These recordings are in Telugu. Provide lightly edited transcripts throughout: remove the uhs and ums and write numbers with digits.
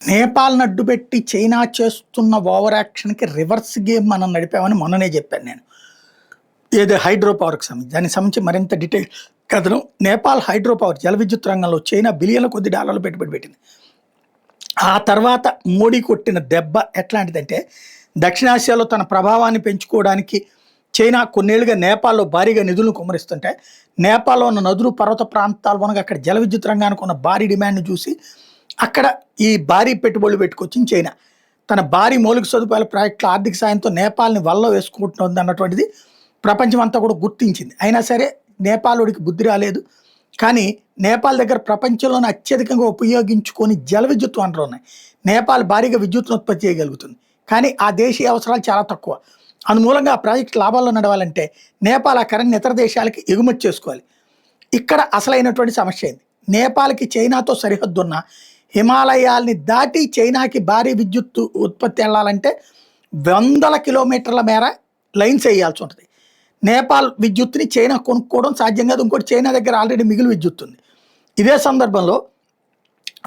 నేపాల్‌ని అడ్డుపెట్టి చైనా చేస్తున్న ఓవర్ యాక్షన్‌కి రివర్స్ గేమ్ మనం నడిపామని మొన్ననే చెప్పాను నేను. ఏది హైడ్రో పవర్‌కి సంబంధించి. దానికి సంబంధించి మరింత డీటెయిల్ కథనం. నేపాల్ హైడ్రో పవర్ జల విద్యుత్ రంగంలో చైనా బిలియన్ల కొద్ది డాలర్లు పెట్టుబడి పెట్టింది. ఆ తర్వాత మోడీ కొట్టిన దెబ్బ ఎట్లాంటిదంటే, దక్షిణాసియాలో తన ప్రభావాన్ని పెంచుకోవడానికి చైనా కొన్నేళ్లుగా నేపాల్‌లో భారీగా నిధులను కుమ్మరిస్తుంటే, నేపాల్‌లో ఉన్న నదులు, పర్వత ప్రాంతాలు వనగా అక్కడ జల విద్యుత్ రంగానికి ఉన్న భారీ డిమాండ్‌ని చూసి అక్కడ ఈ భారీ పెట్టుబడులు పెట్టుకొచ్చింది చైనా. తన భారీ మౌలిక సదుపాయాల ప్రాజెక్టుల ఆర్థిక సాయంతో నేపాల్‌ని వలలో వేసుకుంటుంది అన్నటువంటిది ప్రపంచం అంతా కూడా గుర్తించింది. అయినా సరే నేపాలోడికి బుద్ధి రాలేదు. కానీ నేపాల్ దగ్గర ప్రపంచంలోనే అత్యధికంగా ఉపయోగించుకొని జల విద్యుత్ వనరులు ఉన్నాయి. నేపాల్ భారీగా విద్యుత్తును ఉత్పత్తి చేయగలుగుతుంది. కానీ ఆ దేశీయ అవసరాలు చాలా తక్కువ. అందుమూలంగా ఆ ప్రాజెక్ట్ లాభాల్లో నడవాలంటే నేపాల్ ఆ కరెంట్‌ని ఇతర దేశాలకి ఎగుమతి చేసుకోవాలి. ఇక్కడ అసలైనటువంటి సమస్య అయింది. నేపాల్‌కి చైనాతో సరిహద్దున్న హిమాలయాల్ని దాటి చైనాకి భారీ విద్యుత్తు ఉత్పత్తి వెళ్ళాలంటే వందల కిలోమీటర్ల మేర లైన్స్ వేయాల్సి ఉంటుంది. నేపాల్ విద్యుత్తుని చైనా కొనుక్కోవడం సాధ్యం కాదు. ఇంకోటి చైనా దగ్గర ఆల్రెడీ మిగిలి విద్యుత్ ఉంది. ఇదే సందర్భంలో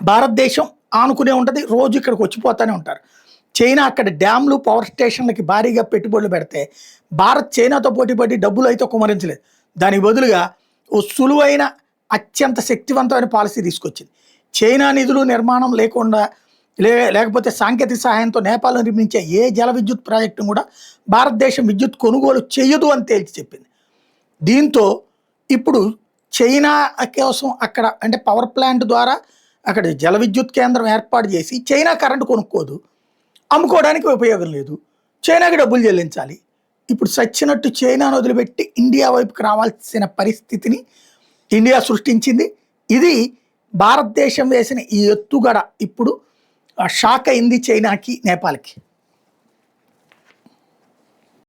భారతదేశం ఆనుకునే ఉంటుంది. రోజు ఇక్కడికి వచ్చిపోతూనే ఉంటారు. చైనా అక్కడ డ్యామ్లు, పవర్ స్టేషన్లకి భారీగా పెట్టుబడులు పెడితే భారత్ చైనాతో పోటీపడి డబ్బులు అయితే కుమ్మరించలేదు. దానికి బదులుగా ఓ సులువైన అత్యంత శక్తివంతమైన పాలసీ తీసుకొచ్చింది. చైనా నిధులు నిర్మాణం లేకుండా లేకపోతే సాంకేతిక సహాయంతో నేపాల్లో నిర్మించే ఏ జల విద్యుత్ ప్రాజెక్టును కూడా భారతదేశం విద్యుత్ కొనుగోలు చేయదు అని తేల్చి చెప్పింది. దీంతో ఇప్పుడు చైనా కోసం అక్కడ అంటే పవర్ ప్లాంట్ ద్వారా అక్కడ జల విద్యుత్ కేంద్రం ఏర్పాటు చేసి చైనా కరెంటు కొనుక్కోదు, అమ్ముకోవడానికి ఉపయోగం లేదు, చైనాకి డబ్బులు చెల్లించాలి. ఇప్పుడు సచ్చినట్టు చైనాను వదిలిపెట్టి ఇండియా వైపుకి రావాల్సిన పరిస్థితిని ఇండియా సృష్టించింది. ఇది భారతదేశం వేసిన ఈ ఎత్తుగడ ఇప్పుడు షాక్ అయింది చైనాకి, నేపాల్కి.